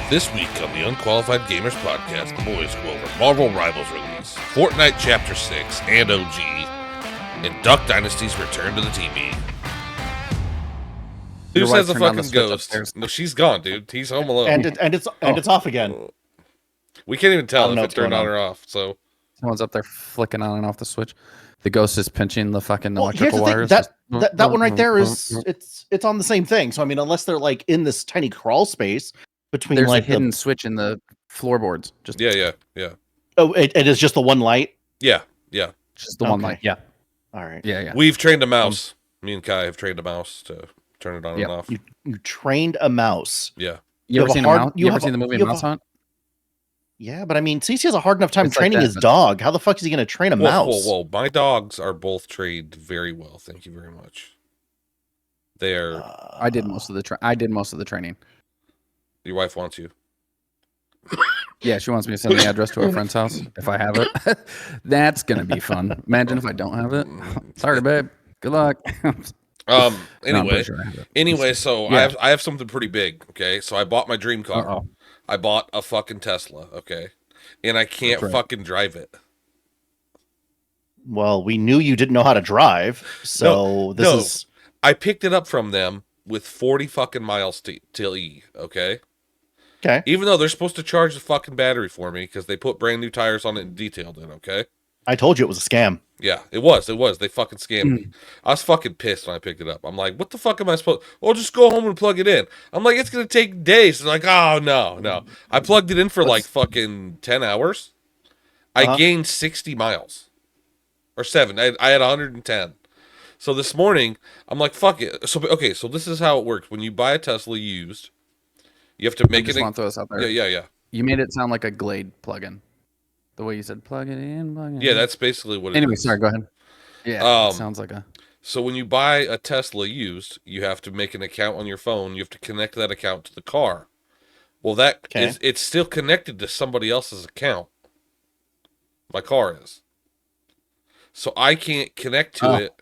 This week on the Unqualified Gamers Podcast, the boys go over Marvel Rivals release, Fortnite Chapter 6 and OG, and Duck Dynasty's return to the TV. Who says a fucking ghost? No, she's gone, dude. He's home alone. And it's off again. We can't even tell if it turned on or off. So someone's up there flicking on and off the switch. The ghost is pinching the fucking electrical wires. That one right there is it's on the same thing. So I mean, unless they're like in this tiny crawl space between, there's like a hidden switch in the floorboards. Just yeah. Oh, it is just the one light. Yeah. Just the one light. Yeah. All right. Yeah. We've trained a mouse. Me and Kai have trained a mouse to turn it on and off. You trained a mouse. Yeah. You ever seen the movie Mouse Hunt? Yeah, but I mean, CC has a hard enough time training his dog. How the fuck is he going to train a mouse? Whoa. My dogs are both trained very well. Thank you very much. They're. I did most of the training. Your wife wants you. Yeah, she wants me to send the address to her friend's house if I have it. That's gonna be fun. Imagine if I don't have it. Sorry, babe. Good luck. Anyway, so yeah. I have something pretty big. Okay, so I bought my dream car. Uh-oh. I bought a fucking Tesla. Okay, and I can't fucking drive it. Well, we knew you didn't know how to drive, so this is. I picked it up from them with 40 fucking miles till E. Okay. Okay. Even though they're supposed to charge the fucking battery for me because they put brand new tires on it and detailed it. Okay. I told you it was a scam. Yeah, it was. They fucking scammed me. I was fucking pissed when I picked it up. I'm like, what the fuck am I supposed? Well, just go home and plug it in. I'm like, it's gonna take days. They're like, oh no. I plugged it in for like fucking 10 hours. I gained 60 miles or 7. I had 110. So this morning, I'm like, fuck it. So this is how it works. When you buy a Tesla used, you have to make it. I just want to throw this out there. Yeah. You made it sound like a Glade plugin. The way you said plug it in, Yeah, that's basically what it is. Anyway, sorry, go ahead. Yeah, it sounds like a... So when you buy a Tesla used, you have to make an account on your phone. You have to connect that account to the car. Well, it's still connected to somebody else's account. My car is. So I can't connect to it.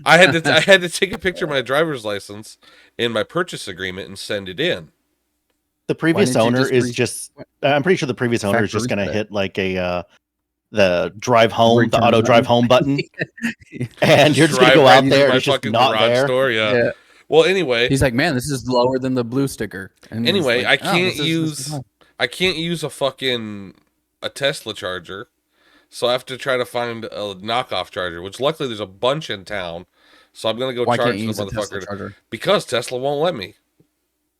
I had to take a picture of my driver's license and my purchase agreement and send it in. The previous owner is just. I'm pretty sure the previous owner is just going to hit like the drive home, the auto drive home button, and you're just going to go out there and it's just not there. Store, yeah. Well, anyway, he's like, man, this is lower than the blue sticker. And anyway, like, I can't use a Tesla charger, so I have to try to find a knockoff charger. Which luckily there's a bunch in town, so I'm going to go charge the motherfucker because Tesla won't let me.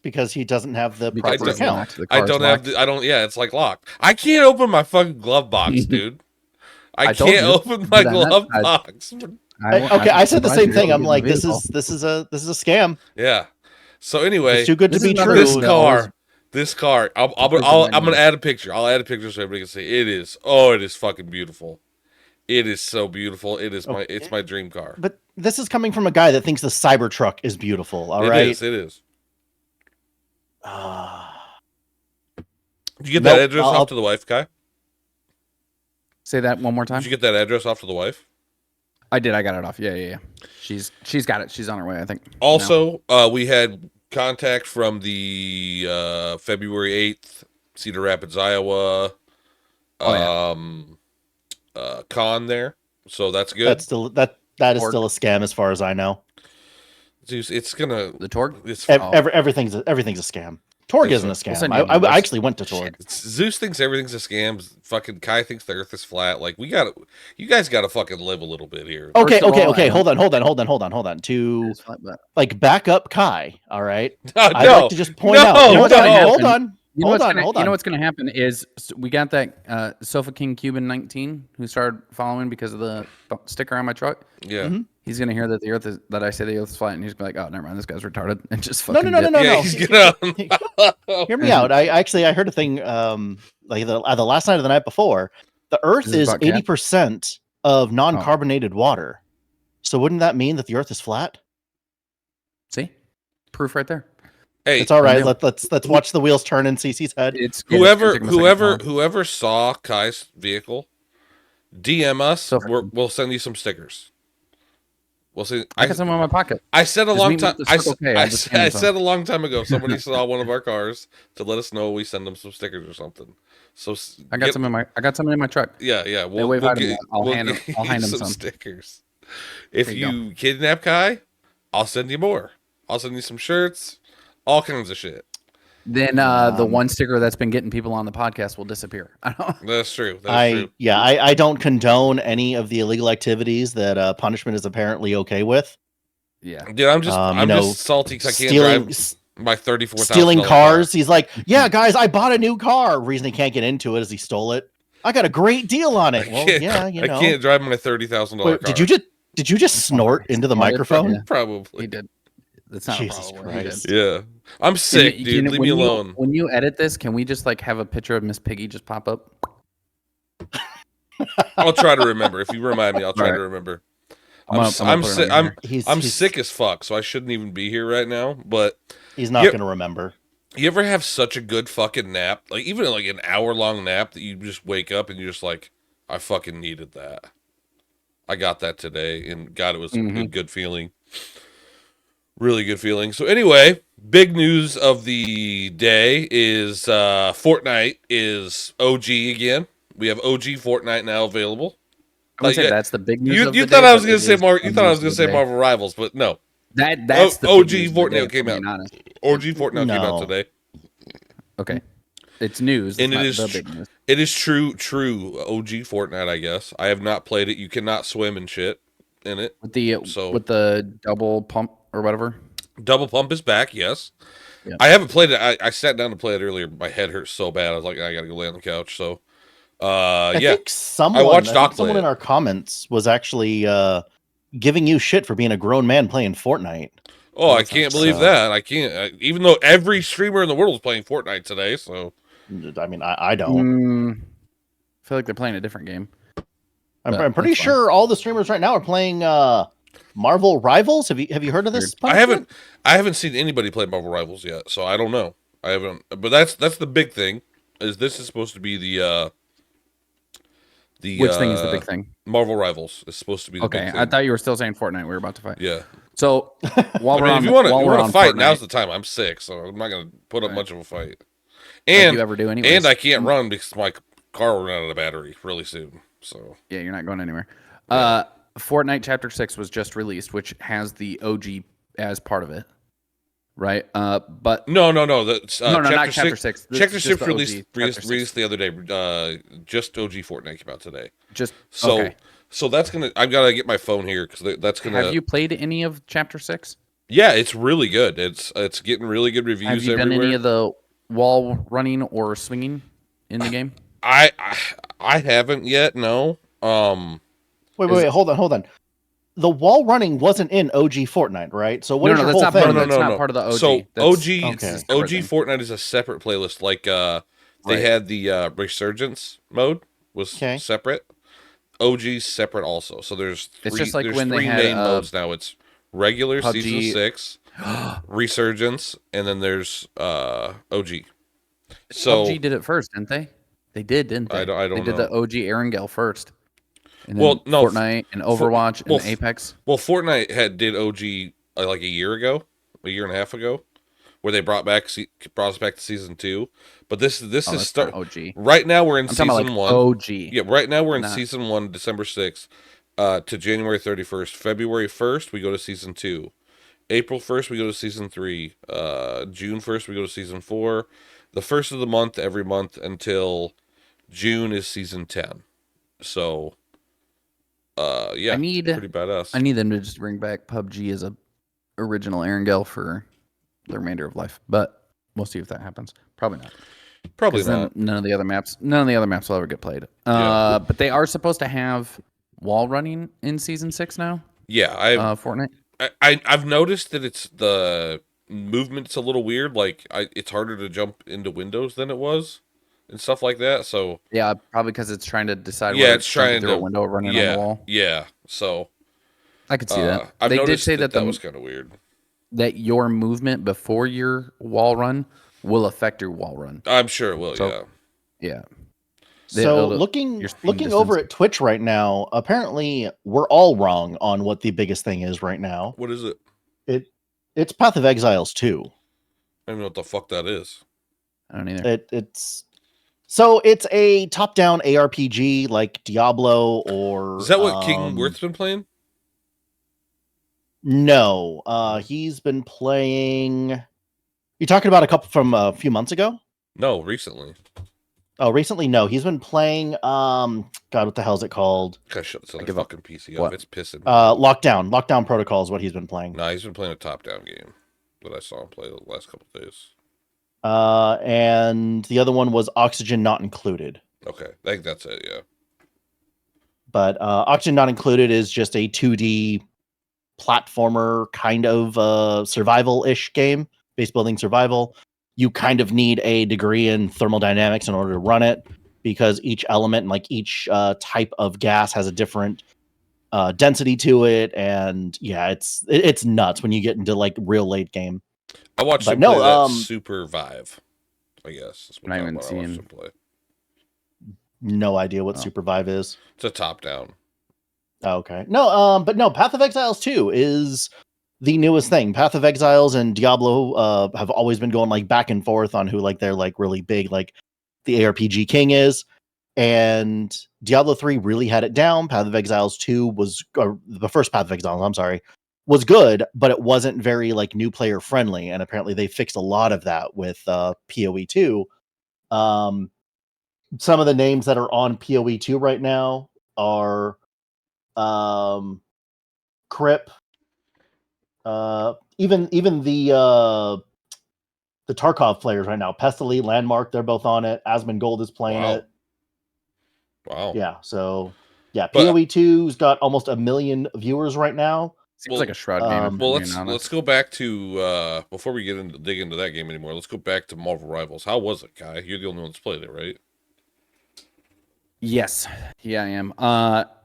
Because he doesn't have the proper account. Yeah, it's like locked. I can't open my fucking glove box, dude. I can't open my glove box. I said the same thing. I'm like, this is a scam. Yeah. So anyway, it's too good to be true. This car. I'm gonna add a picture. I'll add a picture so everybody can see. It is fucking beautiful. It is so beautiful. It's my dream car. But this is coming from a guy that thinks the Cybertruck is beautiful. All right. It is. Did you get that address off to the wife, Kai? Say that one more time. Did you get that address off to the wife? I did. I got it off. Yeah. She's got it. She's on her way, I think. Also, we had contact from the February 8th Cedar Rapids, Iowa con there. So that's good. That's still that is still a scam as far as I know. It's gonna the Torg. Everything's a scam. Torg isn't a scam. I actually went to Torg. Zeus thinks everything's a scam. Fucking Kai thinks the Earth is flat. Like you guys gotta fucking live a little bit here. Okay. Hold on. To like back up Kai. All right. I'd like to just point out. Hold on. You know what's going to happen is we got that Sofa King Cuban 19 who started following because of the sticker on my truck. Yeah. Mm-hmm. He's going to hear that the Earth is flat, and he's going to be like, oh, never mind, this guy's retarded, and just fucking No. Yeah, he's gonna... Hear me out. I heard a thing like the last night or the night before. The Earth is 80% of non-carbonated water. So wouldn't that mean that the Earth is flat? See? Proof right there. Hey, it's all right. Let's watch the wheels turn in CC's head. Whoever saw Kai's vehicle, DM us. We'll send you some stickers. Well, see, I got some in my pocket. I said a Just long meet me time. at the Circle K. I said a long time ago. Somebody saw one of our cars to let us know we send them some stickers or something. So I got some in my truck. Yeah. We'll hand them some stickers. If you kidnap Kai, I'll send you more. I'll send you some shirts, all kinds of shit. Then the one sticker that's been getting people on the podcast will disappear. That's true. That's true. Yeah, I don't condone any of the illegal activities that Punishment is apparently okay with. Yeah, dude, I'm just salty because I can't drive my $34,000 stealing cars. car. He's like, yeah, guys, I bought a new car. Reason he can't get into it is he stole it. I got a great deal on it. Well, yeah, I can't drive my $30,000 car. Did you just snort into the microphone? Yeah. Probably. He did. That's not Jesus a problem. Christ. Yeah. I'm sick, dude. Leave me alone. When you edit this, can we just like have a picture of Miss Piggy just pop up? I'll try to remember. If you remind me, I'll try to remember. I'm sick as fuck, so I shouldn't even be here right now. But he's not going to remember. You ever have such a good fucking nap, like even like an hour-long nap, that you just wake up and you're just like, I fucking needed that. I got that today, and God, it was a good feeling. Really good feeling. So anyway, big news of the day is Fortnite is OG again. We have OG Fortnite now available. I would say that's the big news. You thought I was going to say You thought I was going to say Marvel Rivals, but no. That's the OG Fortnite came out. OG Fortnite came out today. Okay, it's news, and it is the big news. It is true OG Fortnite. I guess I have not played it. You cannot swim and shit in it. With the double pump or whatever. Double pump is back. Yes. Yeah. I haven't played it. I sat down to play it earlier. My head hurt so bad. I was like, I gotta go lay on the couch. So, I think someone in our comments was actually giving you shit for being a grown man playing Fortnite. Oh, I can't believe that. I can't. Even though every streamer in the world is playing Fortnite today, so. I mean, I don't. I feel like they're playing a different game. I'm pretty sure all the streamers right now are playing Marvel Rivals. Have you heard of this? I haven't seen anybody play Marvel Rivals yet, so I don't know. I haven't. But that's the big thing. This is supposed to be the which thing is the big thing? Marvel Rivals is supposed to be the big thing. I thought you were still saying Fortnite. We were about to fight. Yeah. So while if you want to fight, Fortnite, now's the time. I'm sick, so I'm not going to put up much of a fight. And you ever do anyways. And I can't run because my car will run out of battery really soon. So yeah, you're not going anywhere. Yeah. Fortnite Chapter 6 was just released, which has the OG as part of it, right? But no. That's not Chapter 6. Chapter 6 released the other day. Just OG Fortnite came out today. So that's gonna. I've got to get my phone here because that's gonna. Have you played any of Chapter 6? Yeah, it's really good. It's getting really good reviews. Have you everywhere. done any of the wall running or swinging in the game? I haven't yet. No. Wait, hold on. The wall running wasn't in OG Fortnite, right? So what is your whole thing? That's not part of the OG. So OG Fortnite is a separate playlist. Like they had the Resurgence mode was separate. OG's separate also. So there's three main modes now. It's regular PUBG, Season 6, Resurgence, and then there's OG. So PUBG did it first, didn't they? They did, didn't they? I don't know. They did the OG Erangel first. And then Fortnite and Overwatch and Apex. Well, Fortnite did OG like a year and a half ago, where they brought us back to Season 2. But this is OG. Right now we're in Season 1. OG. Yeah, right now we're in Season 1, December 6th to January 31st. February 1st we go to Season 2. April 1st we go to Season 3. June 1st we go to Season 4. The first of the month every month until June is Season 10. So yeah, pretty badass. I need them to just bring back PUBG as a original Erangel for the remainder of life, but we'll see if that happens. Probably not. Probably not. None of the other maps will ever get played. But they are supposed to have wall running in Season 6 now. Yeah, Fortnite. I've noticed that it's the movement's a little weird. Like it's harder to jump into windows than it was. And stuff like that. So yeah, probably because it's trying to decide. Yeah, it's trying through a window running on the wall. Yeah, so I could see that. They did say that was kind of weird. That your movement before your wall run will affect your wall run. I'm sure it will. So, yeah. So looking over at Twitch right now, apparently we're all wrong on what the biggest thing is right now. What is it? It's Path of Exiles 2. I don't know what the fuck that is. I don't either. It's a top-down ARPG like Diablo or... Is that what King Worth's been playing? No. He's been playing... You talking about a couple from a few months ago? No, recently. Oh, recently? No. He's been playing... God, what the hell is it called? Gotta shut this other fucking PC up. It's pissing. Lockdown. Lockdown Protocol is what he's been playing. Nah, he's been playing a top-down game that I saw him play the last couple of days. And the other one was Oxygen Not Included. Okay, I think that's it, yeah. But Oxygen Not Included is just a 2D platformer kind of survival-ish game, base building survival. You kind of need a degree in thermodynamics in order to run it, because each element and like each type of gas has a different density to it, and yeah, it's nuts when you get into like real late game. I watched him play that Super Vive, I guess. That's what I watched him play. No idea what Super Vive is. It's a top-down. Okay. No, but no, Path of Exiles 2 is the newest thing. Path of Exiles and Diablo have always been going like back and forth on who like they're like really big, like the ARPG king is. And Diablo 3 really had it down. Path of Exiles 2 was the first Path of Exiles, I'm sorry, was good, but it wasn't very like new player friendly. And apparently they fixed a lot of that with PoE 2. Some of the names that are on PoE 2 right now are Crip, even the Tarkov players right now, Pestily, Landmark, they're both on it. Asmongold is playing it. Wow. Yeah, so yeah, PoE 2's got almost 1 million viewers right now. Seems like a Shroud game. Well, let's go back to before we dig into that game anymore. Let's go back to Marvel Rivals. How was it, Kai? You're the only one that's played it, right? Yes, yeah, I am.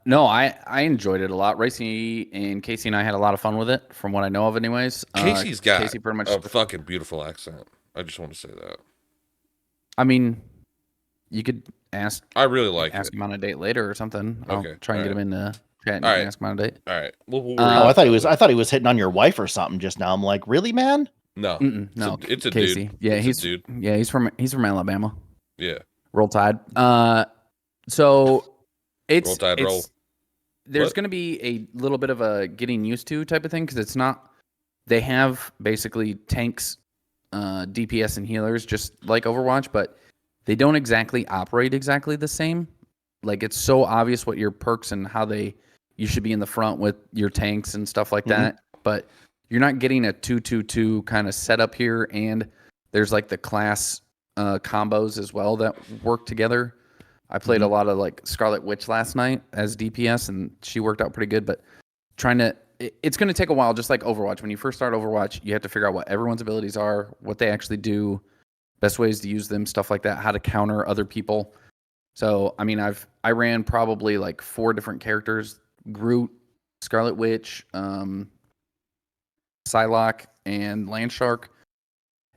No, I enjoyed it a lot. Racy and Casey and I had a lot of fun with it, from what I know of, anyways. Casey's got pretty much a fucking beautiful accent. I just want to say that. I mean, you could ask. I really like ask him on a date later or something. Okay, I'll try and get him in the chat and ask him on a date. All right. I thought he was hitting on your wife or something just now. I'm like, really, man? No, no, it's a Casey. dude. Yeah, he's a dude. Yeah, he's from Alabama. Yeah. Roll Tide. So it's roll. There's going to be a little bit of a getting used to type of thing, because it's not. They have basically tanks, DPS, and healers just like Overwatch, but they don't exactly operate exactly the same. Like, it's so obvious what your perks and how you should be in the front with your tanks and stuff like that. But you're not getting a 2-2-2 kind of setup here, and there's like the class combos as well that work together. I played a lot of like Scarlet Witch last night as DPS, and she worked out pretty good. But it's going to take a while, just like Overwatch. When you first start Overwatch, you have to figure out what everyone's abilities are, what they actually do, best ways to use them, stuff like that, how to counter other people. So, I mean, I ran probably like 4 different characters: Groot, Scarlet Witch, Psylocke, and Landshark.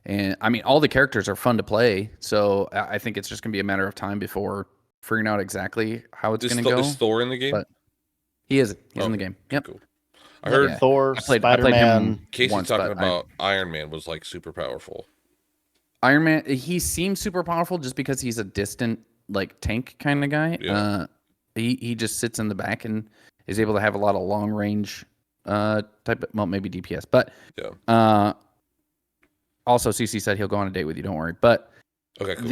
And I mean, all the characters are fun to play. So I think it's just going to be a matter of time before figuring out exactly how it's going to go. Is Thor in the game? But he's in the game. Yep. Cool. I heard Thor, Spider-Man. Casey talking about Iron Man was like super powerful. Iron Man, he seems super powerful just because he's a distant like tank kind of guy. Yeah. He just sits in the back and is able to have a lot of long range maybe DPS. But yeah. Also, CC said he'll go on a date with you. Don't worry. But okay, cool.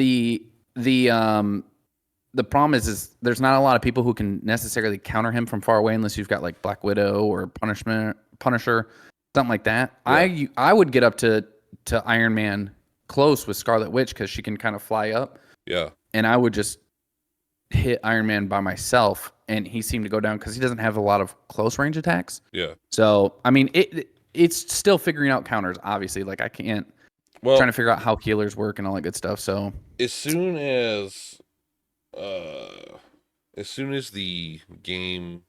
The problem is there's not a lot of people who can necessarily counter him from far away, unless you've got like Black Widow or Punisher, something like that. Yeah. I would get up to Iron Man close with Scarlet Witch, because she can kind of fly up. Yeah. And I would just hit Iron Man by myself, and he seemed to go down because he doesn't have a lot of close range attacks. Yeah. So I mean, it's still figuring out counters. Obviously, like I can't. Trying to figure out how healers work and all that good stuff. So as soon as the game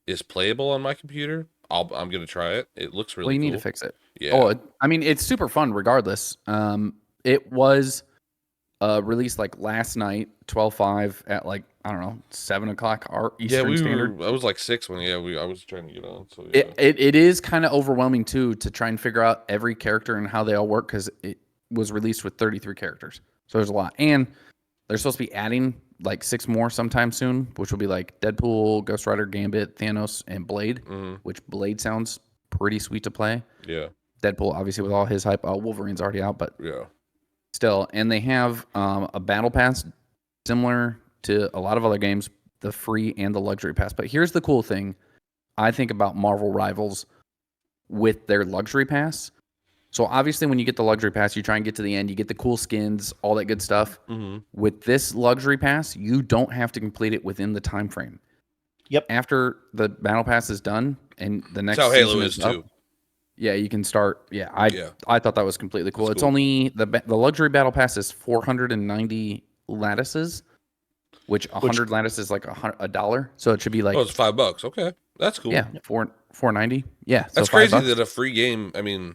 is playable on my computer, I'm gonna try it. It looks really. Well, you cool. need to fix it. Yeah. Oh, I mean, it's super fun regardless. It was released like last night, 12/5 at like I don't know 7:00 our Eastern Standard. I was like 6 when I was trying to get on. So it is kind of overwhelming too to try and figure out every character and how they all work because it was released with 33 characters, so there's a lot, and they're supposed to be adding like 6 more sometime soon, which will be like Deadpool, Ghost Rider, Gambit, Thanos, and Blade. Which Blade sounds pretty sweet to play. Yeah. Deadpool obviously with all his hype. Wolverine's already out, but yeah. Still, and they have a battle pass similar to a lot of other games, the free and the luxury pass. But here's the cool thing I think about Marvel Rivals with their luxury pass. So obviously when you get the luxury pass, you try and get to the end, you get the cool skins, all that good stuff. With this luxury pass, you don't have to complete it within the time frame. Yep. After the battle pass is done and the next That's how Halo is up, too. Yeah, you can start. Yeah, I thought that was completely cool. It's only the luxury battle pass is 490 lattices, which 100 lattices is like $1. So it should be like it's $5. Okay, that's cool. Yeah, 490. Yeah, that's crazy that a free game. I mean,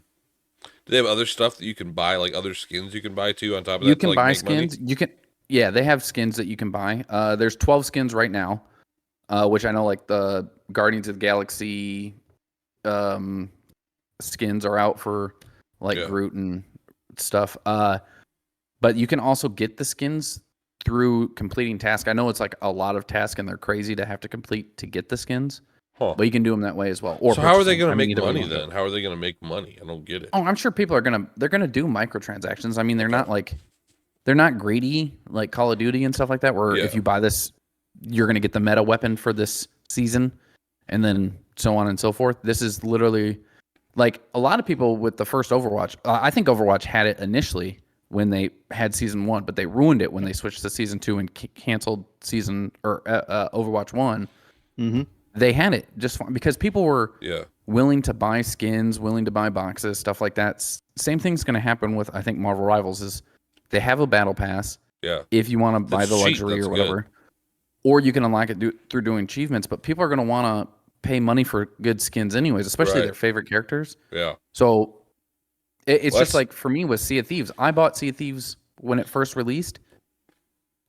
do they have other stuff that you can buy, like other skins you can buy too on top of that? You can to, like, buy make skins. Money? You can. Yeah, they have skins that you can buy. There's 12 skins right now, which I know like the Guardians of the Galaxy. Skins are out for like Groot and stuff. But you can also get the skins through completing tasks. I know it's like a lot of tasks and they're crazy to have to complete to get the skins. But you can do them that way as well. Or so how are they going to make money then? How are they going to make money? I don't get it. Oh, I'm sure people are they're gonna do microtransactions. I mean, they're not greedy like Call of Duty and stuff like that. Where if you buy this, you're gonna get the meta weapon for this season, and then so on and so forth. This is literally. Like, a lot of people with the first Overwatch, I think Overwatch had it initially when they had Season 1, but they ruined it when they switched to Season 2 and canceled Overwatch 1. They had it just because people were willing to buy skins, willing to buy boxes, stuff like that. Same thing's going to happen with, I think, Marvel Rivals is they have a battle pass if you want to buy the luxury or whatever. Good. Or you can unlock it through doing achievements, but people are going to want to pay money for good skins anyways, especially their favorite characters. Yeah. So it's just like for me with Sea of Thieves. I bought Sea of Thieves when it first released.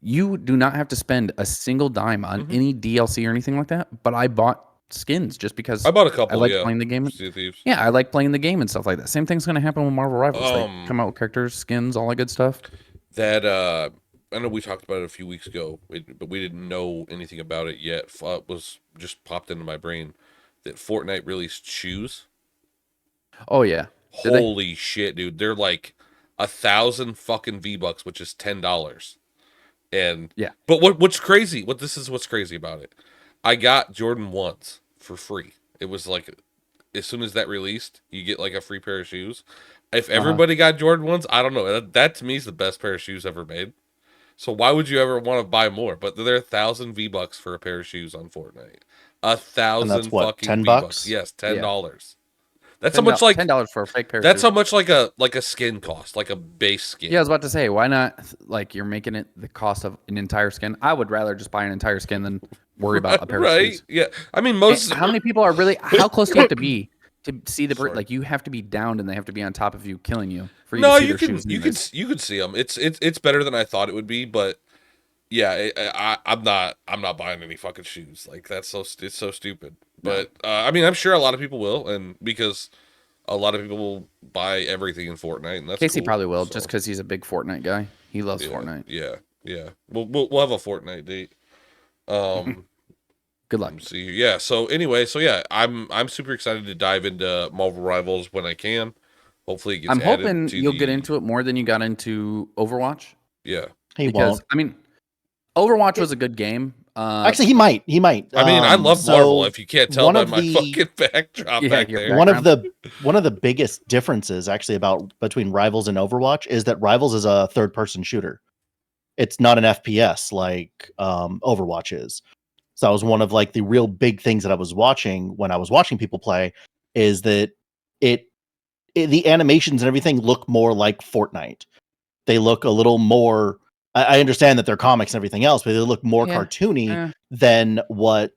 You do not have to spend a single dime on any DLC or anything like that, but I bought skins just because I bought a couple. I like playing the game. Sea of Thieves. Yeah, I like playing the game and stuff like that. Same thing's going to happen with Marvel Rivals. They come out with characters, skins, all that good stuff. That I know we talked about it a few weeks ago, but we didn't know anything about it yet. It was just popped into my brain that Fortnite released shoes. Oh yeah! Holy shit, dude! They're like 1,000 fucking V-Bucks, which is $10. And but what's crazy? What's crazy about it? I got Jordan 1s for free. It was like as soon as that released, you get like a free pair of shoes. If everybody got Jordan 1s, I don't know. That to me is the best pair of shoes ever made. So why would you ever want to buy more? But they're 1,000 V-Bucks for a pair of shoes on Fortnite. 1,000 fucking $10? V-Bucks. Yes, $10. That's how much like $10 for a fake pair. That's how much like a skin cost, like a base skin. Yeah, I was about to say, why not? Like you're making it the cost of an entire skin. I would rather just buy an entire skin than worry about a pair of shoes. Yeah, I mean most. How many people are really? How close do you have to be to see the like? You have to be downed and they have to be on top of you, killing you. For you to see their shoes you can see them. It's better than I thought it would be, but yeah, I'm not buying any fucking shoes. Like it's so stupid. But I mean, I'm sure a lot of people will, and because a lot of people will buy everything in Fortnite, and that's Casey cool, probably will, just because he's a big Fortnite guy. He loves Fortnite. Yeah. We'll have a Fortnite date. Good luck. See, yeah. So anyway, I'm super excited to dive into Marvel Rivals when I can. Hopefully, it gets. I'm hoping you'll get into it more than you got into Overwatch. Yeah, he won't. I mean, Overwatch was a good game. Actually, he might. I mean, I love Marvel. If you can't tell by my fucking backdrop back there. One of the biggest differences actually between Rivals and Overwatch is that Rivals is a third-person shooter. It's not an FPS like Overwatch is. So that was one of like the real big things that I was watching when I was watching people play is that the animations and everything look more like Fortnite. They look a little more. I understand that they're comics and everything else, but they look more cartoony than what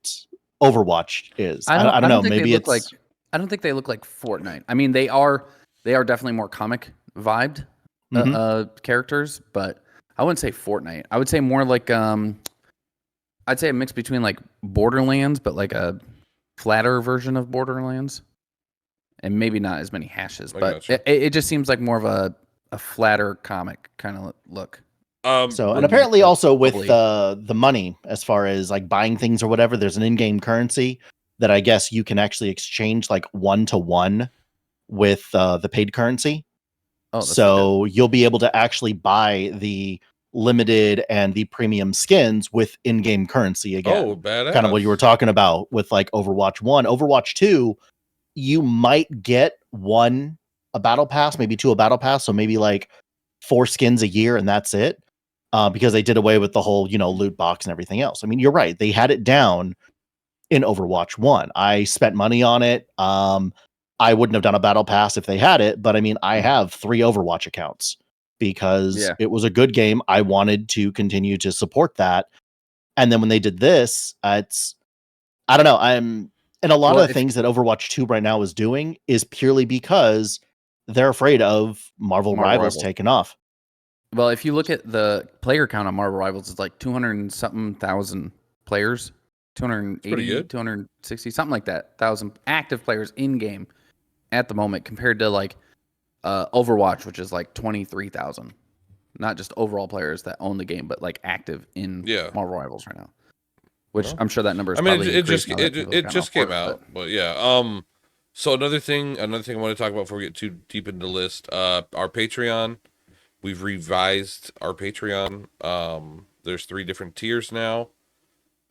Overwatch is. I don't know. Maybe it's like. I don't think they look like Fortnite. I mean, they are definitely more comic vibed characters, but I wouldn't say Fortnite. I would say more like I'd say a mix between like Borderlands, but like a flatter version of Borderlands, and maybe not as many hashes. But it just seems like more of a flatter comic kind of look. So, and apparently also with the money, as far as like buying things or whatever, there's an in-game currency that I guess you can actually exchange like 1-to-1 with the paid currency. Oh, so you'll be able to actually buy the limited and the premium skins with in-game currency again. Oh, badass. Kind of what you were talking about with like Overwatch 1. Overwatch 2, you might get a battle pass, maybe 2 a battle pass, so maybe like 4 skins a year and that's it. Because they did away with the whole, loot box and everything else. I mean, you're right. They had it down in Overwatch 1. I spent money on it. I wouldn't have done a battle pass if they had it, but I mean, I have 3 Overwatch accounts because it was a good game. I wanted to continue to support that. And then when they did this, I don't know. And a lot of the things that Overwatch 2 right now is doing is purely because they're afraid of Marvel Rivals taking off. Well, if you look at the player count on Marvel Rivals, it's like 200 and something thousand players, 280, 260, something like that, 1,000 active players in game at the moment, compared to like Overwatch, which is like 23,000. Not just overall players that own the game, but like active in Marvel Rivals right now. Which I'm sure that number is. I mean, it just came out, but yeah. So another thing I want to talk about before we get too deep into the list, our Patreon. We've revised our Patreon. There's 3 different tiers now.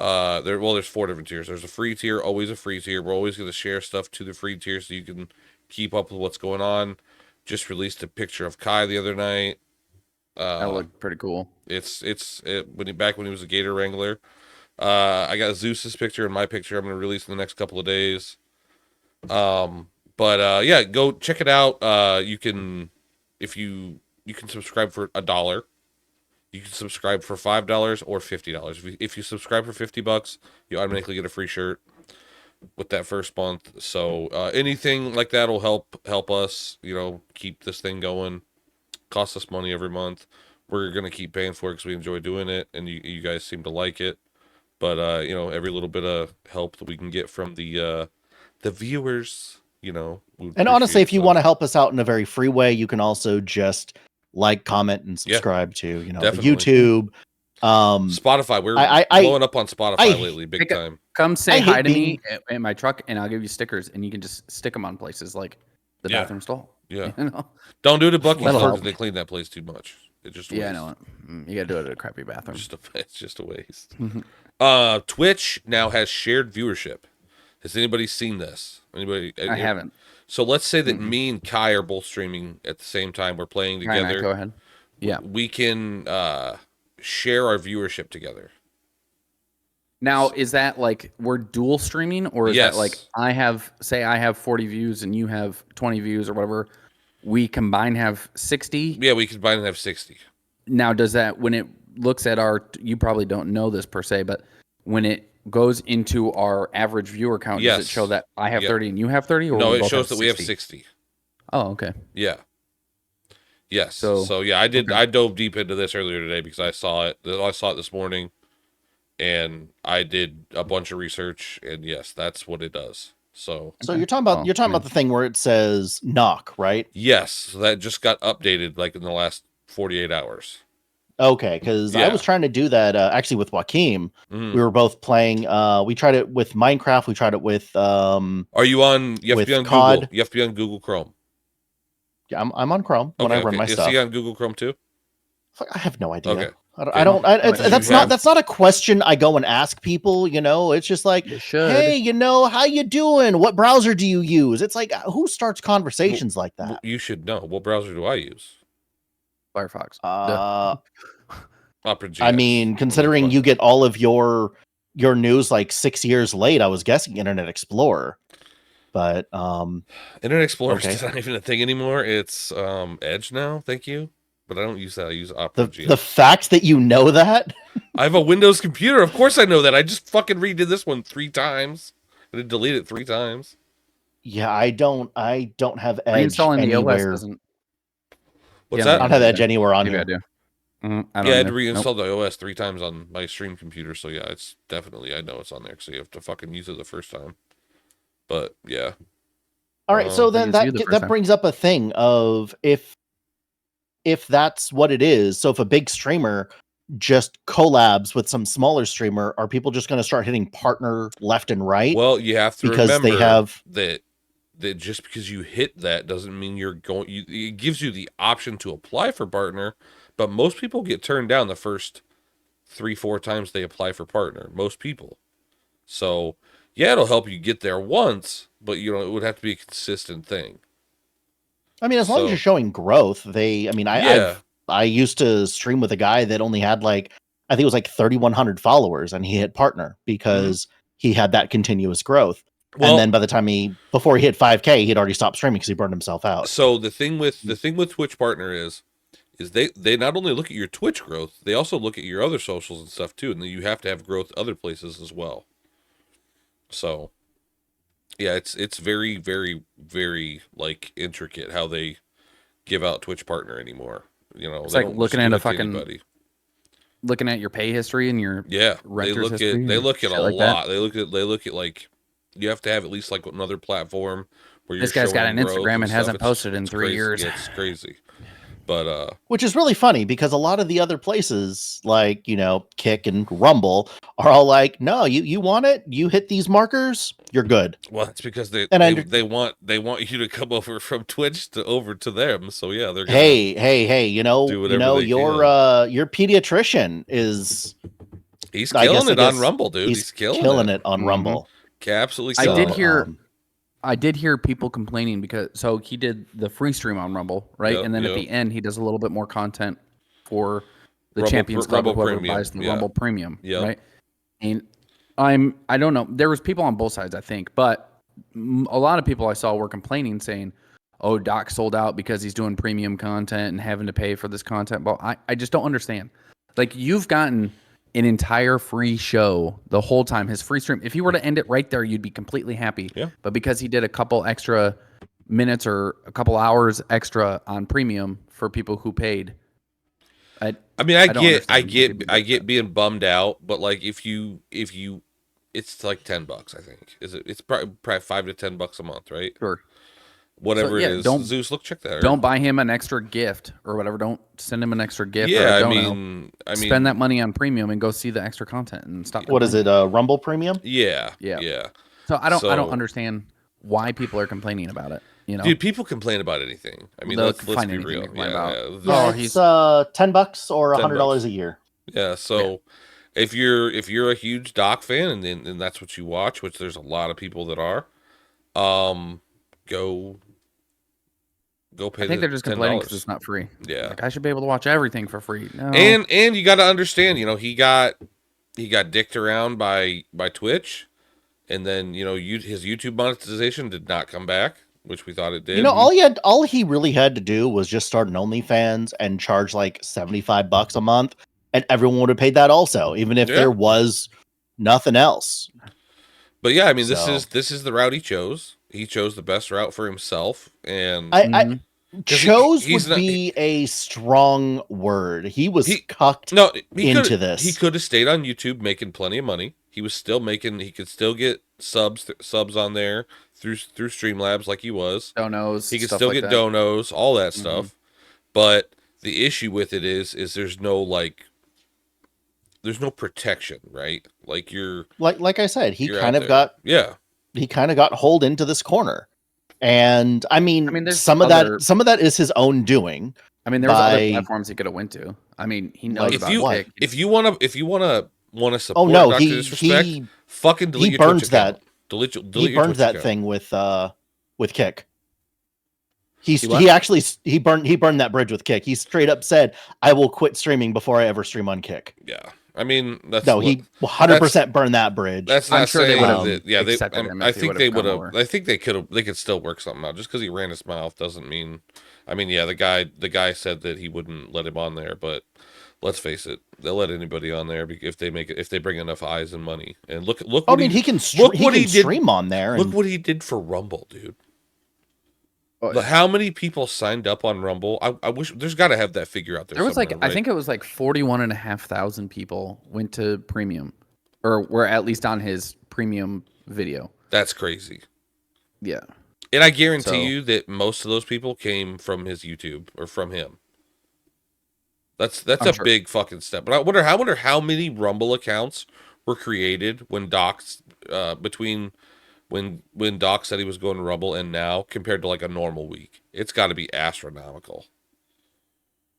There's 4 different tiers. There's a free tier, always a free tier. We're always going to share stuff to the free tier so you can keep up with what's going on. Just released a picture of Kai the other night. That looked pretty cool. Back when he was a Gator Wrangler. I got Zeus's picture and my picture. I'm going to release in the next couple of days. Yeah, go check it out. You can subscribe for $1. You can subscribe for $5 or $50. If you subscribe for $50, you automatically get a free shirt with that first month. So anything like that will help us, keep this thing going. Costs us money every month. We're gonna keep paying for it because we enjoy doing it, and you guys seem to like it. But every little bit of help that we can get from the viewers, And honestly, if you want to help us out in a very free way, you can also just like, comment, and subscribe to the YouTube, Spotify. We're blowing up on Spotify lately, big time. Come say hi to me in my truck, and I'll give you stickers, and you can just stick them on places like the bathroom stall. Yeah, don't do it at Buc-ee's because they clean that place too much. It just I know it. You gotta do it at a crappy bathroom. It's just a waste. Twitch now has shared viewership. Has anybody seen this? Anybody? I haven't. So let's say that me and Kai are both streaming at the same time. We're playing together. Right, go ahead. Yeah. We can share our viewership together. Now, is that like we're dual streaming, or is that like I have 40 views and you have 20 views or whatever? We combine have 60? Yeah, we combine and have 60. Now, does that, when it looks at you probably don't know this per se, but when it goes into our average viewer count, does it show that I have 30 and you have 30? Or no, it shows that we have 60. Oh, okay. Yeah. Yes. So yeah, I did. Okay. I dove deep into this earlier today because I saw it. I saw it this morning, and I did a bunch of research, and yes, that's what it does. So you're talking about the thing where it says knock, right? Yes. So that just got updated like in the last 48 hours. Okay, because I was trying to do that actually with Joaquim. We were both playing. We tried it with Minecraft. We tried it with. Are you on? You have to be on COD. Google. You have to be on Google Chrome. Yeah, I'm on Chrome when I run my stuff. Is he on Google Chrome too? I have no idea. Okay. That's not a question I go and ask people. It's just like, hey, how you doing? What browser do you use? It's like, who starts conversations like that? You should know. What browser do I use? Firefox. Opera GS. I mean, considering you get all of your news like 6 years late, I was guessing Internet Explorer. But Internet Explorer is not even a thing anymore. It's Edge now. Thank you. But I don't use that. I use Opera GS. The fact that you know that? I have a Windows computer. Of course I know that. I just fucking redid this one 3 times. I did delete it 3 times. Yeah, I don't have Edge reinstalling anywhere. the OS doesn't. What's that? I don't have Edge anywhere on here. I do. I had to reinstall the OS 3 times on my stream computer. So yeah, it's definitely, I know it's on there. So you have to fucking use it the first time. But yeah. All right, so then that brings up a thing of if that's what it is. So if a big streamer just collabs with some smaller streamer, are people just going to start hitting partner left and right? Well, you have to because remember they have that just because you hit that doesn't mean you're going. It gives you the option to apply for partner, but most people get turned down the first 3-4 times they apply for partner. Most people. So yeah, it'll help you get there once, but it would have to be a consistent thing. I mean, as long as you're showing growth, I used to stream with a guy that only had I think it was 3,100 followers, and he hit partner because he had that continuous growth. Well, and then by the time before he hit 5K, he'd already stopped streaming because he burned himself out. So the thing with Twitch partner is they not only look at your Twitch growth, they also look at your other socials and stuff too, and then you have to have growth other places as well. So yeah, it's very, very, very intricate how they give out Twitch partner anymore. It's like looking at looking at your pay history and your renter's history. They look at a lot. They look at you have to have at least another platform where this guy's got an Instagram and hasn't posted in 3 years. Yeah, it's crazy. But which is really funny because a lot of the other places Kick and Rumble are all no, you want it, you hit these markers, you're good. Well, it's because they want you to come over from Twitch over to them. So yeah, they're gonna hey, your pediatrician is he's killing it on Rumble, dude. He's killing it on Rumble. Absolutely. I did hear people complaining because he did the free stream on Rumble, right? And then at the end, he does a little bit more content for the Champions Club, whoever buys the Rumble Premium, right? And I don't know. There was people on both sides, I think, but a lot of people I saw were complaining, saying, "Oh, Doc sold out because he's doing premium content and having to pay for this content." But I just don't understand. You've gotten an entire free show the whole time, his free stream. If he were to end it right there, you'd be completely happy. Yeah. But because he did a couple extra minutes or a couple hours extra on premium for people who paid, I get being bummed out, but if you it's $10, I think. It's probably $5 to $10 a month, right? Sure. Whatever it is. Zeus, check that out. Don't buy him an extra gift or whatever. Don't send him an extra gift. Yeah, I mean, spend that money on premium and go see the extra content and stop. What is it? Rumble Premium? Yeah. So I don't understand why people are complaining about it. Dude, people complain about anything. I mean, let's be real. It's $10 or $100 a year. Yeah. So if you're a huge Doc fan and that's what you watch, which there's a lot of people that are, go pay. I think they're just complaining because it's not free. Yeah, I should be able to watch everything for free. No. And you got to understand, he got dicked around by Twitch, and then his YouTube monetization did not come back, which we thought it did. All he really had to do was just start an OnlyFans and charge $75 a month, and everyone would have paid that also, even if there was nothing else. But yeah, I mean, this is the route he chose. He chose the best route for himself, and chose would be a strong word. He was cucked into this. He could have stayed on YouTube making plenty of money. He was still making. He could still get subs on there through Streamlabs like he was. Donos. He could still get donos, all that stuff. But the issue with it is there's no there's no protection, right? You're like I said, he kind of got holed into this corner. And I mean some of that is his own doing. I mean, there's other platforms he could have went to. I mean, he knows about if you want to support Dr. Disrespect, fucking delete your Twitch account. Delete he burned that thing with Kick. He burned that bridge with Kick. He straight up said, "I will quit streaming before I ever stream on Kick." Yeah. I mean, he 100% burned that bridge. That's not sure saying they would have. I think they would have. I think they could still work something out. Just because he ran his mouth doesn't mean. I mean, yeah, the guy said that he wouldn't let him on there, but let's face it, they'll let anybody on there if they bring enough eyes and money. And look. He can stream on there. Look what he did for Rumble, dude. how many people signed up on Rumble? I wish there's got to have that figure out there. There was somewhere, right? I think it was like 41,500 people went to premium, or were at least on his premium video. That's crazy. Yeah. And I guarantee you that most of those people came from his YouTube or from him. That's a big fucking step. But I wonder how many Rumble accounts were created when Doc's between when Doc said he was going to Rumble and now compared to like a normal week. It's got to be astronomical.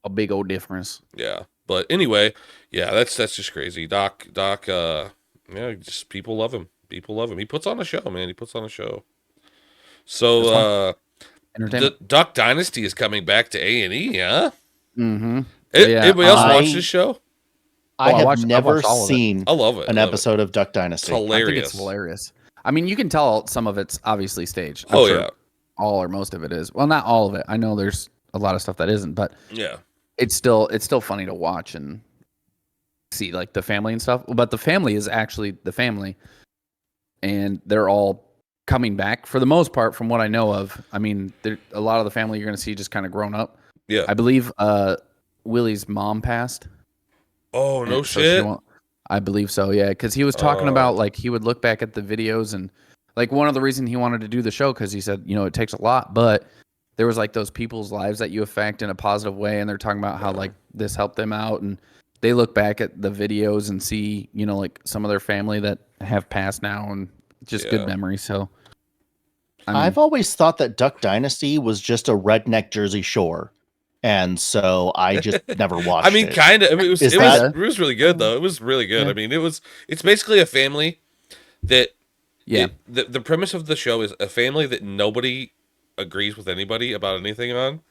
A big old difference. Yeah. But anyway, yeah, that's just crazy. Doc yeah, just people love him. People love him. He puts on a show, man. He puts on a show. So Duck Dynasty is coming back to A&E, huh? Mm-hmm. Anybody else watch this show? I have never seen I love it. an episode of Duck Dynasty. It's hilarious. I think it's hilarious. I mean, you can tell some of it's obviously staged. I'm sure yeah. All or most of it is. Well, not all of it. I know there's a lot of stuff that isn't, but yeah, it's still funny to watch and see like the family and stuff. But the family is actually the family, and they're all coming back for the most part, from what I know of. I mean, a lot of the family you're going to see just kind of grown up. Yeah, I believe Willie's mom passed. Oh no shit! I believe so. Yeah, because he was talking about like he would look back at the videos and like one of the reasons he wanted to do the show because he said it takes a lot, but there was like those people's lives that you affect in a positive way, and they're talking about how like this helped them out, and they look back at the videos and see like some of their family that have passed now and just good memories. So I've always thought that Duck Dynasty was just a redneck Jersey Shore. And so I just never watched it. I mean, kind of. I mean, it was really good, though. It was really good. Yeah. I mean, it's basically a family that... Yeah. The premise of the show is a family that nobody agrees with anybody about anything on.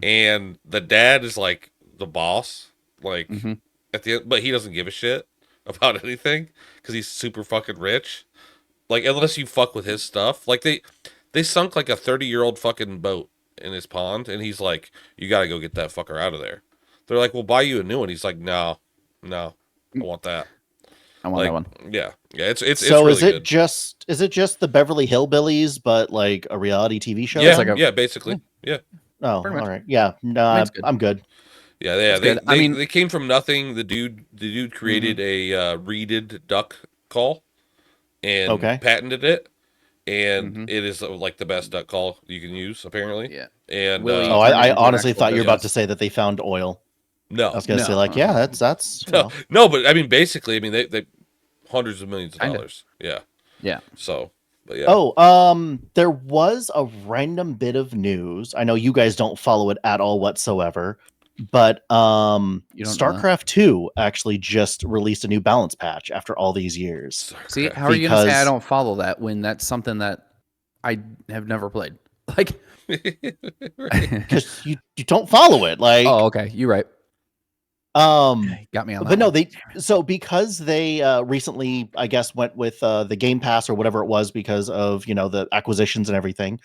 And the dad is like the boss, like at the end, but he doesn't give a shit about anything because he's super fucking rich. Like, unless you fuck with his stuff. Like, they sunk like a 30-year-old fucking boat in his pond, and he's like, you gotta go get that fucker out of there. They're like, we'll buy you a new one. He's like, no, I want that. I want that one. Yeah, it's so it's really is it good. is it just the Beverly Hillbillies but like a reality TV show? Yeah, like basically. Yeah. Oh, all right. Yeah, no, I'm good. Yeah, they came from nothing. The dude created a reeded duck call and patented it. And it is like the best duck call you can use, apparently. Yeah. And I honestly thought you were about to say that they found oil. No, I was gonna say like, yeah, that's no, but I mean, basically, I mean, they hundreds of millions of dollars. Yeah. Yeah. So, but yeah. Oh, there was a random bit of news. I know you guys don't follow it at all whatsoever, but StarCraft 2 actually just released a new balance patch after all these years. See, how are you gonna say I don't follow that when that's something that I have never played? Like, because you don't follow it. Like, oh, okay, you're right. Got me on that. But no, because they recently, I guess, went with the Game Pass or whatever it was because of the acquisitions and everything.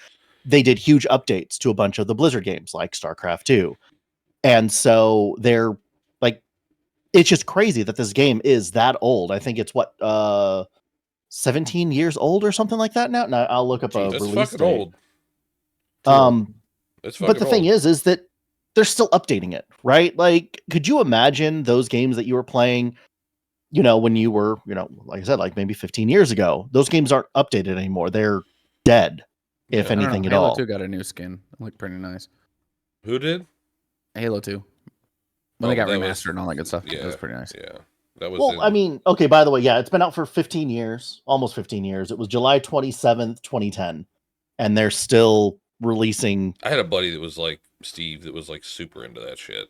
They did huge updates to a bunch of the Blizzard games like StarCraft 2. And so they're like, it's just crazy that this game is that old. I think it's 17 years old or something like that now. Now I'll look up a release date. Old. But the thing is that they're still updating it, right? Like, could you imagine those games that you were playing, when you were, like I said, like maybe 15 years ago? Those games aren't updated anymore. They're dead, if anything at all. Halo 2 got a new skin. It looked pretty nice. Who did? Halo 2. When they got remastered and all that good stuff. Yeah, it was pretty nice. Yeah. That was I mean, okay, by the way, yeah, it's been out for 15 years, almost 15 years. It was July 27th, 2010. And they're still releasing. I had a buddy that was like Steve that was like super into that shit.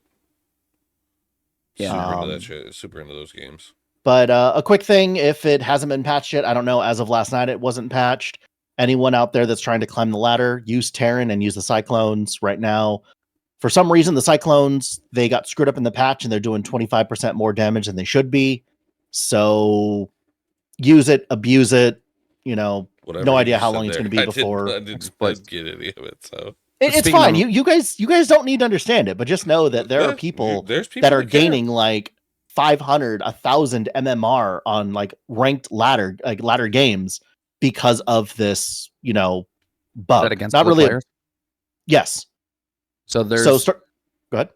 Yeah. Super into that shit. Super into those games. But a quick thing, if it hasn't been patched yet, I don't know, as of last night, it wasn't patched. Anyone out there that's trying to climb the ladder, use Terran and use the Cyclones right now. For some reason, the Cyclones, they got screwed up in the patch and they're doing 25% more damage than they should be. So use it, abuse it, Whatever no idea how long it's going to be before. I didn't get any of it, so it's fine. You guys don't need to understand it, but just know that there are people that are gaining like 500, 1,000 MMR on like ranked ladder games because of this, bug. Against not really. Players? Yes. So there's go ahead.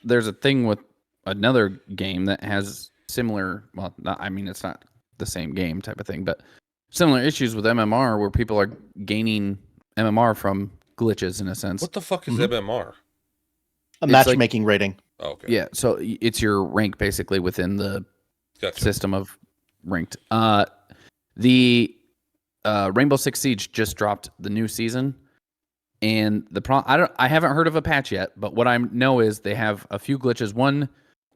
There's a thing with another game that has similar. Well, it's not the same game type of thing, but similar issues with MMR where people are gaining MMR from glitches in a sense. What the fuck is MMR? A matchmaking rating. Oh, okay. Yeah, so it's your rank basically within the system of ranked. The Rainbow Six Siege just dropped the new season, and I haven't heard of a patch yet, but what I know is they have a few glitches. One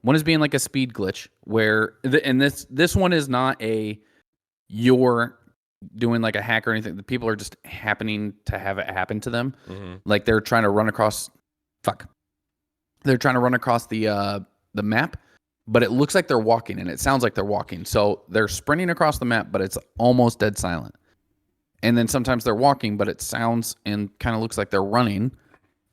is being like a speed glitch where and this one is not you're doing like a hack or anything. The people are just happening to have it happen to them. Like they're trying to run across They're trying to run across the map, but it looks like they're walking and it sounds like they're walking. So they're sprinting across the map, but it's almost dead silent. And then sometimes they're walking, but it sounds and kind of looks like they're running.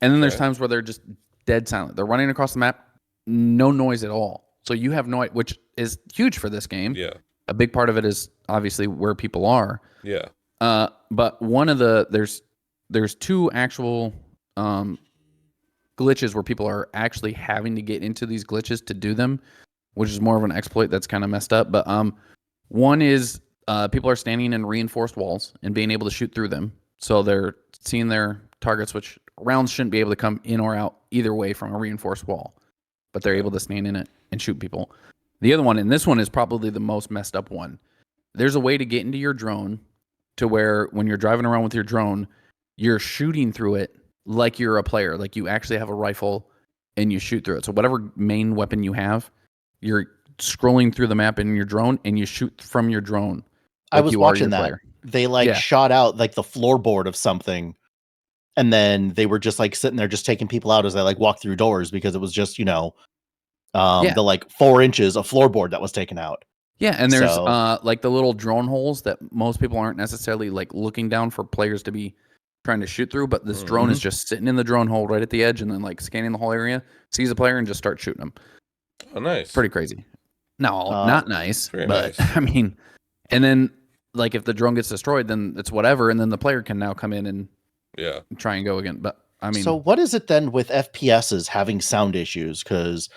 And then there's times where they're just dead silent. They're running across the map, no noise at all. So you have no, which is huge for this game. Yeah. A big part of it is obviously where people are. Yeah. But one of there's two actual glitches where people are actually having to get into these glitches to do them, which is more of an exploit that's kind of messed up. But one is people are standing in reinforced walls and being able to shoot through them. So they're seeing their targets, which rounds shouldn't be able to come in or out either way from a reinforced wall, but they're able to stand in it and shoot people. The other one, and this one is probably the most messed up one. There's a way to get into your drone to where when you're driving around with your drone, you're shooting through it like you're a player, like you actually have a rifle and you shoot through it. So whatever main weapon you have, you're scrolling through the map in your drone and you shoot from your drone. Like I was watching that. Player. They shot out like the floorboard of something, and then they were just like sitting there just taking people out as they like walk through doors because it was just, the like 4 inches of floorboard that was taken out. Yeah, and there's like the little drone holes that most people aren't necessarily like looking down for players to be trying to shoot through, but this drone is just sitting in the drone hole right at the edge and then like scanning the whole area, sees a player and just starts shooting them. Oh, nice. Pretty crazy. No, not nice, but nice. I mean, and then like if the drone gets destroyed, then it's whatever, and then the player can now come in and try and go again. But I mean, so what is it then with FPSs having sound issues? Because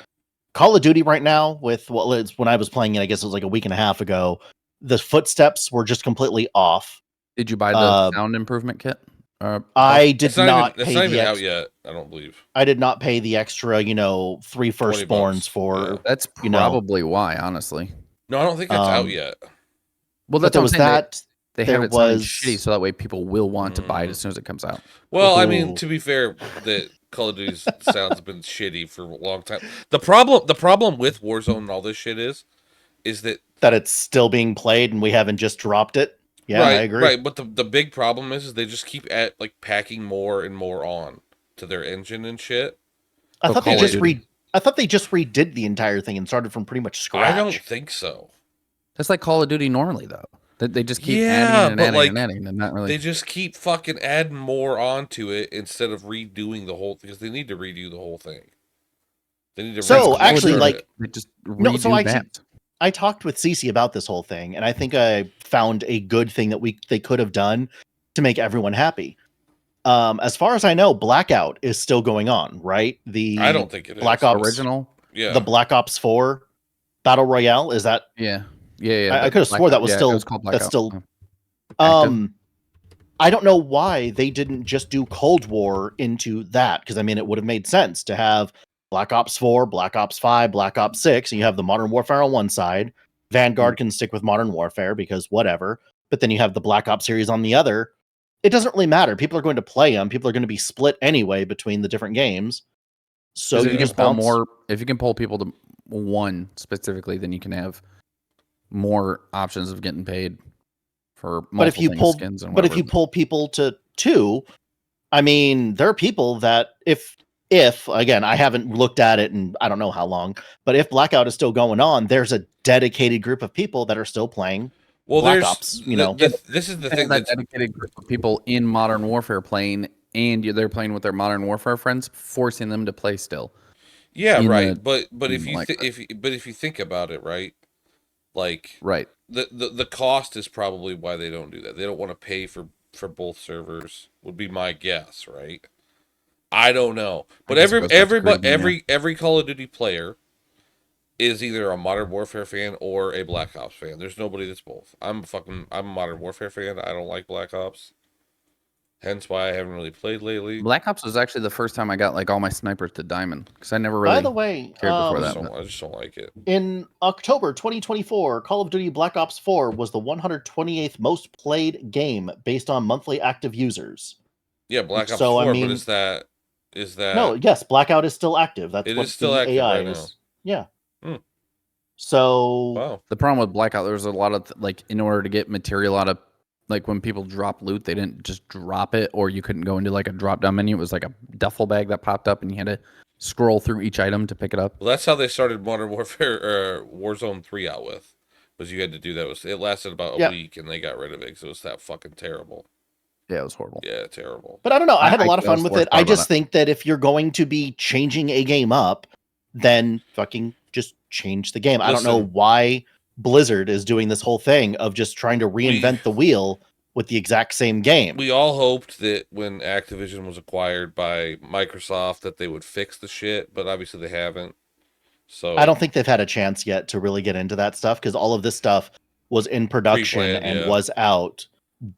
Call of Duty right now, with when I was playing it, I guess it was like a week and a half ago, the footsteps were just completely off. Did you buy the sound improvement kit? I did not. It's not even out yet. I don't believe. I did not pay the extra, 3 firstborns for. Yeah. That's probably why, honestly. No, I don't think that's out yet. Well, that's what that. They have it was shitty, so that way people will want to buy it as soon as it comes out. Well, I mean, to be fair, the Call of Duty's sounds have been shitty for a long time. The problem with Warzone and all this shit is that it's still being played and we haven't just dropped it. Yeah, right, I agree. Right, but the big problem is they just keep packing more and more on to their engine and shit. I thought they just redid the entire thing and started from pretty much scratch. I don't think so. That's like Call of Duty normally, though. They just keep adding and adding and not really. They just keep fucking adding more onto it instead of redoing the whole, because they need to redo the whole thing. They need to. So actually, they just I talked with Cece about this whole thing, and I think I found a good thing that they could have done to make everyone happy. As far as I know, Blackout is still going on, right? I don't think it Black is. Ops original. Yeah. The Black Ops 4 Battle Royale, is that? Yeah. I could have swore that was still. That's still. I don't know why they didn't just do Cold War into that, because I mean it would have made sense to have Black Ops 4, Black Ops 5, Black Ops 6, and you have the Modern Warfare on one side. Vanguard can stick with Modern Warfare because whatever, but then you have the Black Ops series on the other. It doesn't really matter. People are going to play them. People are going to be split anyway between the different games. So you just pull more. If you can pull people to one specifically, then you can have more options of getting paid for multiple skins and whatever. But if you pull people to 2, I mean, there are people that if again, I haven't looked at it and I don't know how long, but if Blackout is still going on, there's a dedicated group of people that are still playing Black Ops. This is the thing, that dedicated group of people in Modern Warfare playing, and they're playing with their Modern Warfare friends, forcing them to play still. Yeah, right. But if you think about it, right? Right. The cost is probably why they don't do that. They don't want to pay for both servers, would be my guess, right? I don't know, but every Call of Duty player is either a Modern Warfare fan or a Black Ops fan. There's nobody that's both. I'm a Modern Warfare fan. I don't like Black Ops. Hence why I haven't really played lately. Black Ops was actually the first time I got like all my snipers to diamond because I never really. By the way, cared before that. I just don't like it. In October 2024, Call of Duty Black Ops 4 was the 128th most played game based on monthly active users. Yeah, Black Ops 4, but is that no? Yes, Blackout is still active. That's it what is still the active AI right is. now. Yeah. Hmm. So wow. The problem with Blackout, there was a lot of like in order to get material out of like when people drop loot, they didn't just drop it, or you couldn't go into like a drop down menu. It was like a duffel bag that popped up, and you had to scroll through each item to pick it up. Well, that's how they started Modern Warfare Warzone 3 out with. Was you had to do that. It lasted about a week, and they got rid of it because it was that fucking terrible. Yeah, it was horrible. Yeah, terrible. But I don't know. I had a lot of fun with it. I just think that if you're going to be changing a game up, then fucking just change the game. Listen, I don't know why Blizzard is doing this whole thing of just trying to reinvent the wheel with the exact same game. We all hoped that when Activision was acquired by Microsoft that they would fix the shit, but obviously they haven't. So I don't think they've had a chance yet to really get into that stuff because all of this stuff was in production and was out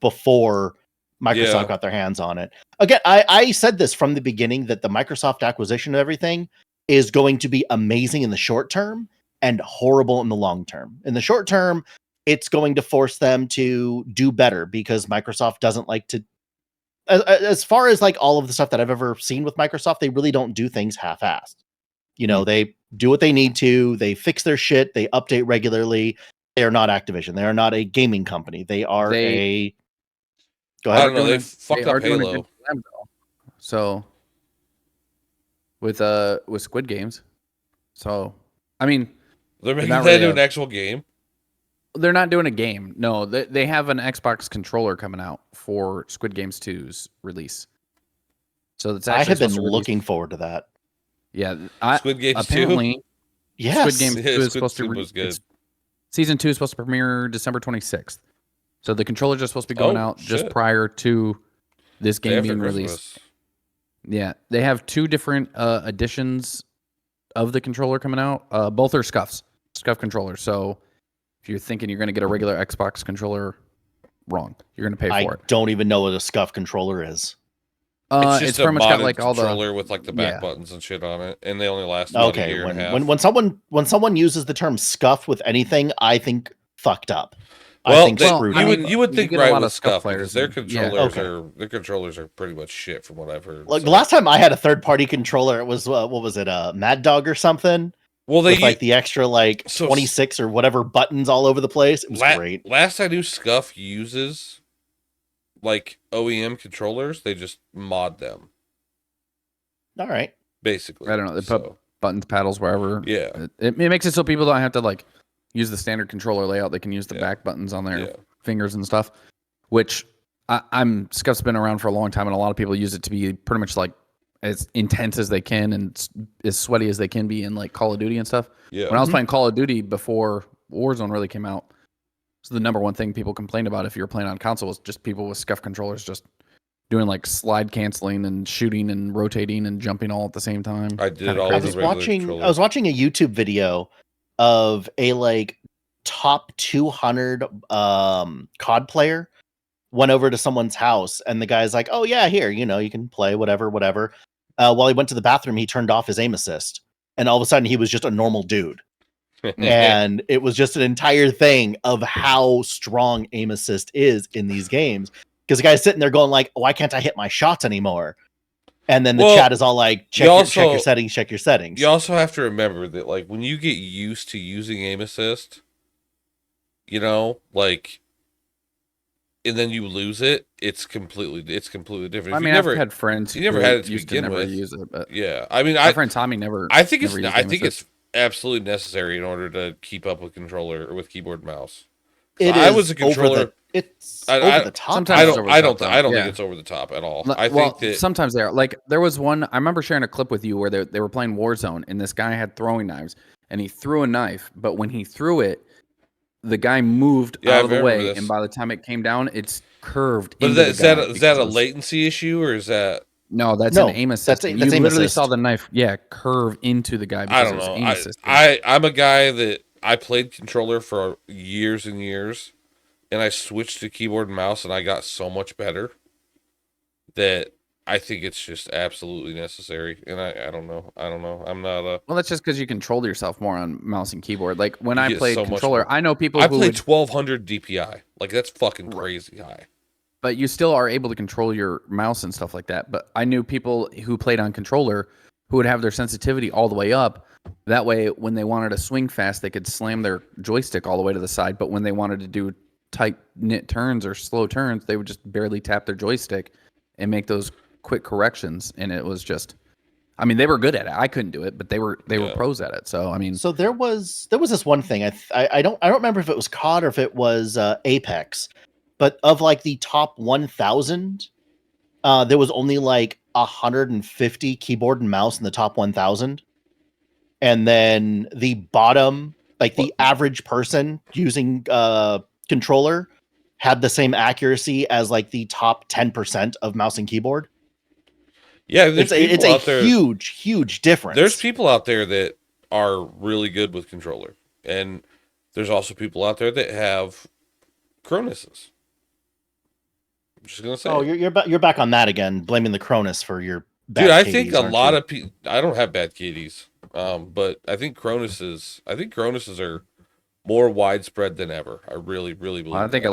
before Microsoft got their hands on it. Again, I said this from the beginning that the Microsoft acquisition of everything is going to be amazing in the short term and horrible in the long term. In the short term, it's going to force them to do better because Microsoft doesn't like to, as far as like all of the stuff that I've ever seen with Microsoft, they really don't do things half-assed. You know, they do what they need to, they fix their shit, they update regularly. They are not Activision. They are not a gaming company. They are a... Go ahead. I don't know, they fucked up Halo. So, with Squid Games. So, I mean... They're making that into an actual game? They're not doing a game. No, they have an Xbox controller coming out for Squid Games2's release. So that's actually I have been looking forward to that. Yeah, Squid Games apparently, 2? Yes. Squid Games 2 is supposed to was good. Season 2 is supposed to premiere December 26th. So the controllers are supposed to be going out just prior to this game being released. Yeah, they have two different editions of the controller coming out. Both are scuff controllers. So if you're thinking you're going to get a regular Xbox controller, wrong. You're going to pay for it. I don't even know what a scuff controller is. It's pretty much got like all the controller with like the back buttons and shit on it, and they only last about a year and a half. When someone uses the term scuff with anything, I think fucked up. Well, you would think right with scuff because their controllers are pretty much shit from what I've heard. Like the last time I had a third party controller, it was what was it, Mad Dog or something? Well, they like the extra 26 or whatever buttons all over the place. It was great. Last I knew, Scuff uses like OEM controllers. They just mod them. All right. Basically, I don't know. They put buttons, paddles, wherever. Yeah. It makes it so people don't have to like use the standard controller layout. They can use the back buttons on their fingers and stuff. Which Scuff's been around for a long time, and a lot of people use it to be pretty much like as intense as they can and as sweaty as they can be in like Call of Duty and stuff. Yeah. When I was playing Call of Duty before Warzone really came out, so the number one thing people complained about if you were playing on console was just people with scuff controllers just doing like slide canceling and shooting and rotating and jumping all at the same time. I did all of the I was watching a YouTube video of a like top 200 COD player went over to someone's house, and the guy's like, "Oh yeah, here, you can play whatever." While he went to the bathroom, he turned off his aim assist, and all of a sudden he was just a normal dude. And it was just an entire thing of how strong aim assist is in these games, because the guy's sitting there going like, "Why can't I hit my shots anymore?" And then the chat is all like, check your settings. You also have to remember that like when you get used to using aim assist, like, and then you lose it, it's completely different. I mean, I've had friends who never had it to begin with. Use it, but yeah, I mean, my friend Tommy never. I think it's absolutely necessary in order to keep up with controller or with keyboard and mouse. I was a controller. It's over the top. Sometimes I don't think it's over the top at all. I think that sometimes they are. Like there was one. I remember sharing a clip with you where they were playing Warzone, and this guy had throwing knives, and he threw a knife, but when he threw it, the guy moved out of the way, and by the time it came down, it's curved. But is that a latency issue, or is that No, that's an aim assist. You that's aim literally assist. saw the knife, curve into the guy I because don't it was know. aim assist. I'm a guy that I played controller for years and years, and I switched to keyboard and mouse, and I got so much better that I think it's just absolutely necessary. And I don't know. I'm not a. Well, that's just because you control yourself more on mouse and keyboard. Like when I get played so much controller, more. I know people I who play would, 1200 DPI. Like that's fucking crazy high. but you still are able to control your mouse and stuff like that. But I knew people who played on controller who would have their sensitivity all the way up. That way, when they wanted to swing fast, they could slam their joystick all the way to the side. But when they wanted to do tight knit turns or slow turns, they would just barely tap their joystick and make those quick corrections. And it was just, I mean, they were good at it. I couldn't do it, but they were pros at it. So I mean, so there was this one thing. I don't remember if it was COD or if it was Apex, but of like the top 1,000, there was only like 150 keyboard and mouse in the top 1,000. And then the bottom, like the average person using controller had the same accuracy as like the top 10% of mouse and keyboard. Yeah, it's a huge difference. There's people out there that are really good with controller, and there's also people out there that have Cronuses. I'm just gonna say. Oh, you're back on that again, blaming the Cronus for your bad dude. I KDs, think a lot of people. I don't have bad KDs, but I think Cronuses are more widespread than ever. I really believe. I think there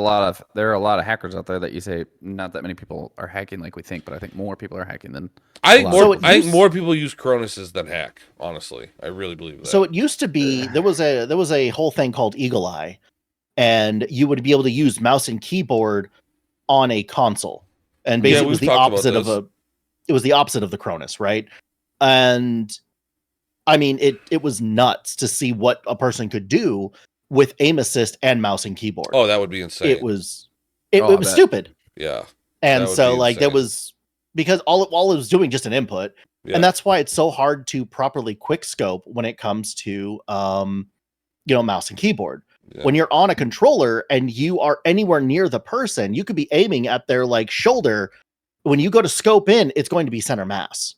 are a lot of hackers out there that you say not that many people are hacking like we think, but I think more people are hacking than. I think more people use Cronuses than hack. Honestly, I really believe that. So it used to be there was a whole thing called Eagle Eye, and you would be able to use mouse and keyboard on a console, and basically it was the opposite of the Cronus, right? And I mean, it was nuts to see what a person could do with aim assist and mouse and keyboard. Oh, that would be insane. It was stupid. Yeah. And so like there was, because all it was doing just an input. Yeah. And that's why it's so hard to properly quick scope when it comes to mouse and keyboard. Yeah. When you're on a controller and you are anywhere near the person, you could be aiming at their like shoulder. When you go to scope in, it's going to be center mass.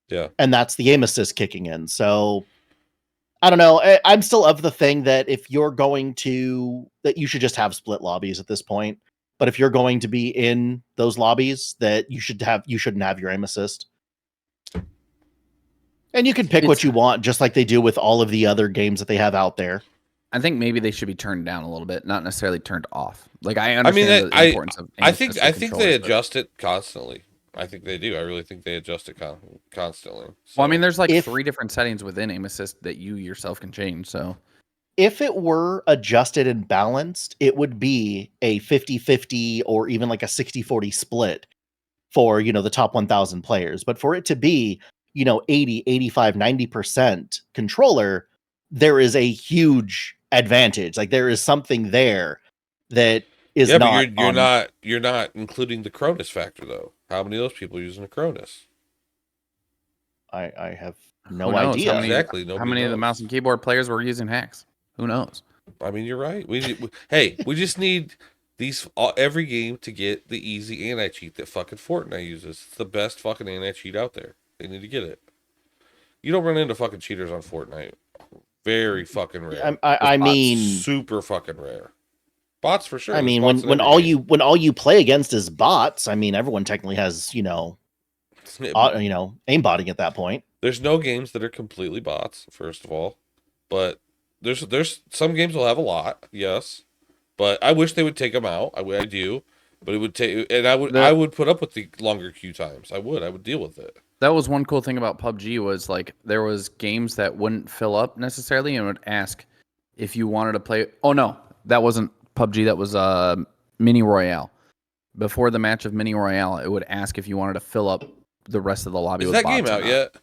Yeah. And that's the aim assist kicking in. So I don't know. I'm still of the thing that if you're going to, that you should just have split lobbies at this point. But if you're going to be in those lobbies, that you shouldn't have your aim assist. And you can pick what you want, just like they do with all of the other games that they have out there. I think maybe they should be turned down a little bit, not necessarily turned off. Like I understand the importance of. I think they adjust it constantly. I think they do. I really think they adjust it constantly. So. Well, I mean, there's like 3 different settings within aim assist that you yourself can change. So if it were adjusted and balanced, it would be a 50-50 or even like a 60-40 split for, the top 1,000 players. But for it to be, 80, 85, 90% controller, there is a huge advantage. Like there is something there that is not. But you're not including the Cronus factor though. How many of those people are using a Cronus? I have no idea. How many of the mouse and keyboard players were using hacks? Who knows? I mean, you're right. We just need every game to get the easy anti-cheat that fucking Fortnite uses. It's the best fucking anti-cheat out there. They need to get it. You don't run into fucking cheaters on Fortnite. Very fucking rare. I mean, super fucking rare. Bots for sure. I mean, when all you play against is bots, I mean, everyone technically has aimbotting at that point. There's no games that are completely bots, first of all, but there's some games will have a lot, yes, but I wish they would take them out. I do, but it would take, and I would put up with the longer queue times. I would deal with it. That was one cool thing about PUBG was like there was games that wouldn't fill up necessarily and would ask if you wanted to play. Oh no, that wasn't PUBG. That was Mini Royale. Before the match of Mini Royale, it would ask if you wanted to fill up the rest of the lobby. Is that game out yet?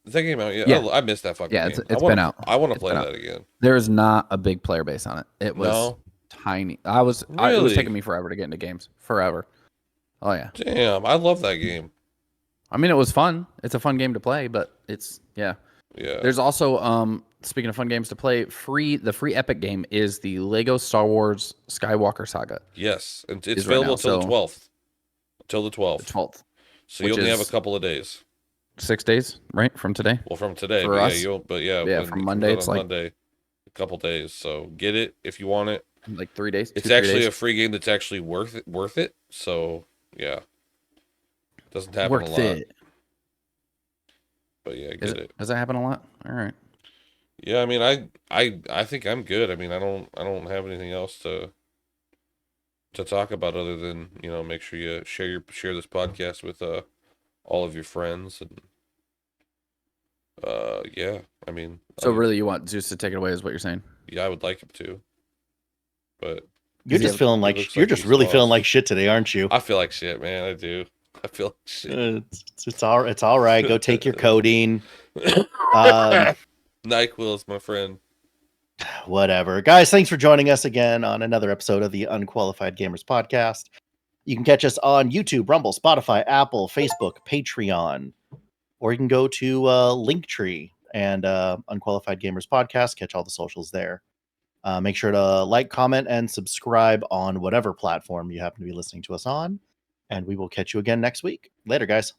Is that game out yet? Yeah. I missed that fucking game. It's been out. I want to play that again. There is not a big player base on it. It was tiny. It was taking me forever to get into games. Forever. Oh yeah. Damn, I love that game. I mean, it was fun. It's a fun game to play, but it's Yeah. There's also speaking of fun games to play, the free Epic game is the Lego Star Wars Skywalker Saga. Yes, and it's available until the 12th. Until the 12th. So you only have a couple of days. 6 days, right, from today. Well, from today, for us. From Monday, it's like Monday, a couple days. So get it if you want it. Like 3 days. It's actually a free game that's actually worth it. So yeah, doesn't happen a lot. But yeah, get it. Does that happen a lot? All right. Yeah, I mean, I think I'm good. I mean, I don't have anything else to talk about other than make sure you share this podcast with all of your friends and yeah. I mean, so really, you want Zeus to take it away, is what you're saying? Yeah, I would like him to. But you're just feeling like you're just really feeling like shit today, aren't you? I feel like shit, man. I do. I feel like shit. It's all right. Go take your codeine. NyQuil is my friend. Whatever. Guys, thanks for joining us again on another episode of the Unqualified Gamers Podcast. You can catch us on YouTube, Rumble, Spotify, Apple, Facebook, Patreon, or you can go to Linktree and Unqualified Gamers Podcast. Catch all the socials there. Make sure to like, comment, and subscribe on whatever platform you happen to be listening to us on. And we will catch you again next week. Later, guys.